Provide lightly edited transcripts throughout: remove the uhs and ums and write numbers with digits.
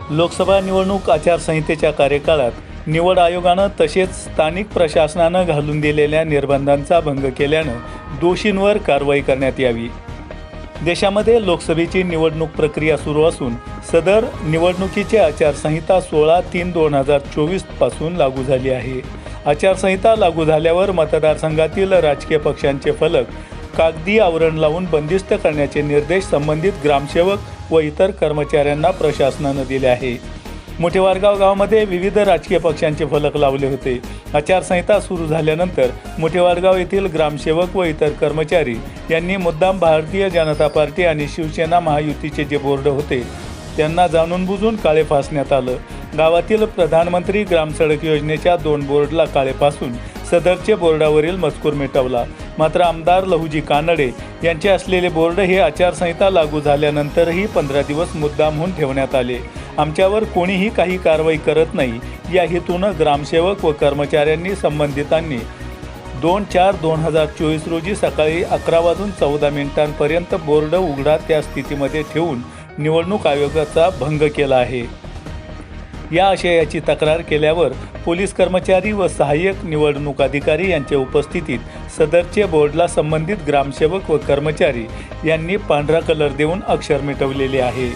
लोकसभा निवडणूक आचारसंहितेच्या कार्यकाळात निवड आयोगानं तसेच स्थानिक प्रशासनानं घालून दिलेल्या निर्बंधांचा भंग केल्यानं दोषींवर कारवाई करण्यात यावी। देशामध्ये लोकसभेची निवडणूक प्रक्रिया सुरू असून सदर निवडणुकीची आचारसंहिता 16/3/2024 पासून लागू झाली आहे। आचारसंहिता लागू झाल्यावर मतदारसंघातील राजकीय पक्षांचे फलक कागदी आवरण लावून बंदिस्त करण्याचे निर्देश संबंधित ग्रामसेवक व इतर कर्मचाऱ्यांना प्रशासनानं दिले आहे। मोठेवारगाव गावामध्ये विविध राजकीय पक्षांचे फलक लावले होते। आचारसंहिता सुरू झाल्यानंतर मोठेवारगाव येथील ग्रामसेवक व इतर कर्मचारी यांनी मुद्दाम भारतीय जनता पार्टी आणि शिवसेना महायुतीचे जे बोर्ड होते त्यांना जाणून बुजून काळे फासण्यात आलं। गावातील प्रधानमंत्री ग्राम सडक योजनेच्या 2 बोर्डला काळे फासून सदरचे बोर्डावरील मजकूर मिटवला। मात्र आमदार लहुजी कानडे यांचे असलेले बोर्ड हे आचारसंहिता लागू झाल्यानंतरही 15 दिवस मुद्दामहून ठेवण्यात आले। आमच्यावर कोणीही काही कारवाई करत नाही या हेतूनं ग्रामसेवक व कर्मचाऱ्यांनी संबंधितांनी 2/4/2024 रोजी सकाळी 11:14 बोर्ड उघडा त्या स्थितीमध्ये ठेवून निवडणूक आयोगाचा भंग केला आहे। या आशयाची तक्रार केल्यावर पोलीस कर्मचारी व सहाय्यक निवडणूक अधिकारी यांच्या उपस्थितीत सदरचे बोर्डला संबंधित ग्रामसेवक व कर्मचारी यांनी पांढरा कलर देऊन अक्षर मिटवलेले आहे।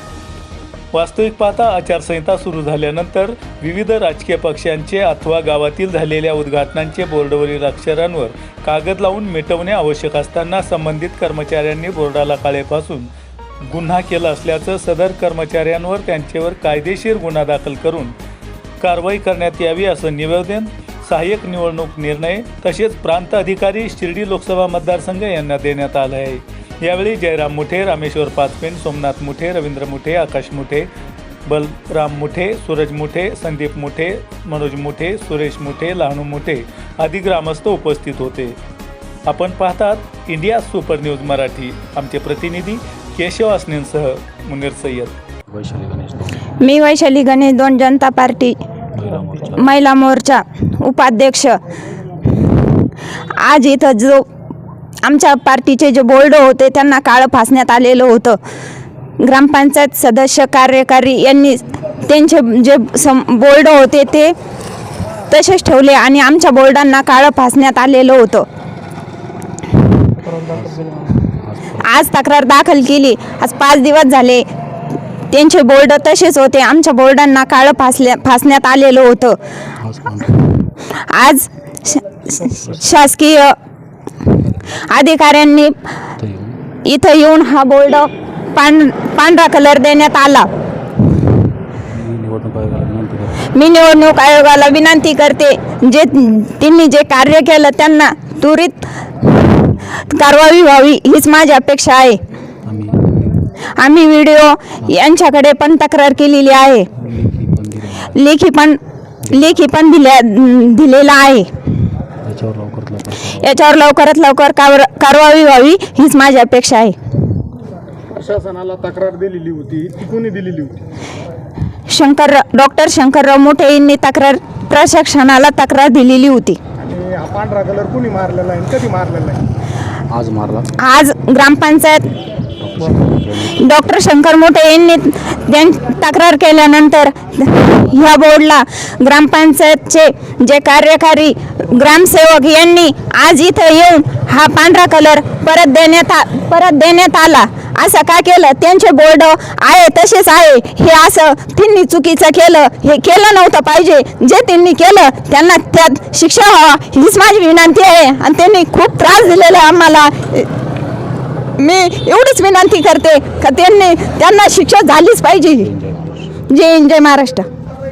वास्तविक पाहता आचारसंहिता सुरू झाल्यानंतर विविध राजकीय पक्षांचे अथवा गावातील झालेल्या उद्घाटनांचे बोर्डवरील अक्षरांवर कागद लावून मिटवणे आवश्यक असताना संबंधित कर्मचाऱ्यांनी बोर्डाला काळे फासून गुन्हा केला असल्याचं सदर कर्मचाऱ्यांवर त्यांच्यावर कायदेशीर गुन्हा दाखल करून कारवाई करण्यात यावी असं निवेदन सहाय्यक निवडणूक निर्णय तसेच प्रांत अधिकारी शिर्डी लोकसभा मतदारसंघ यांना देण्यात आलं आहे। यावेळी जयराम मुठे, रामेश्वर पाचपेन, सोमनाथ मुठे, रवींद्र मुठे, आकाश मुठे, बलराम मुठे, सूरज मुठे, संदीप मुठे, मनोज मुठे, सुरेश मुठे, लहानू मुठे आदी ग्रामस्थ उपस्थित होते। आपण पाहतात इंडिया सुपर न्यूज मराठी। आमचे प्रतिनिधी केशव असनेंसह मुनीर सय्यद। मी वैशाली गणेश दोन जनता पार्टी महिला मोर्चा उपाध्यक्ष। आज इथं जो आमच्या पार्टीचे जे बोर्ड होते त्यांना काळं फासण्यात आलेलं होतं। ग्रामपंचायत सदस्य कार्यकारी यांनी त्यांचे जे बोर्ड होते ते तसेच ठेवले आणि आमच्या बोर्डांना काळं फासण्यात आलेलं होतं। आज तक्रार दाखल केली। आज 5 दिवस झाले त्यांचे बोर्ड तसेच होते, आमच्या बोर्डांना काळं फासण्यात आलेलं होतं। आज शासकीय अधिकाऱ्यांनी इथं येऊन हा बोर्ड पांढरा कलर देण्यात आला। मी निवडणूक आयोगाला विनंती करते जे त्यांनी जे कार्य केलं त्यांना त्वरित कारवाई व्हावी हीच माझी अपेक्षा आहे। आम्ही व्हिडिओ यांच्याकडे पण तक्रार केलेली आहे, लेखी पण दिलेला आहे। याच्यावर लवकरात लवकर कारवाई व्हावी हीच माझी अपेक्षा आहे। प्रशासनाला तक्रार दिलेली होती, ती कोणी दिलेली होती? डॉक्टर शंकरराव मोठे यांनी प्रशासनाला तक्रार दिलेली होती। आणि हा पांढरा कलर कोणी मारलेला आहे, कधी मारलेला आहे? आज ग्रामपंचायत डॉक्टर शंकर मोठे यांनी तक्रार केल्यानंतर ह्या बोर्डला ग्रामपंचायतचे जे कार्यकारी ग्रामसेवक यांनी आज इथं येऊन हा पांढरा कलर परत देण्यात आला। असं का केलं? त्यांचे बोर्ड आहे तसेच आहे, हे असं त्यांनी चुकीचं केलं, हे केलं नव्हतं पाहिजे। जे त्यांनी केलं त्यांना त्यात शिक्षा व्हावी हीच माझी विनंती आहे। आणि त्यांनी खूप त्रास दिलेला आहे आम्हाला। मी एवढीच विनंती करते का त्यांना शिक्षा झालीच पाहिजे। जय हिंद, जय महाराष्ट्र।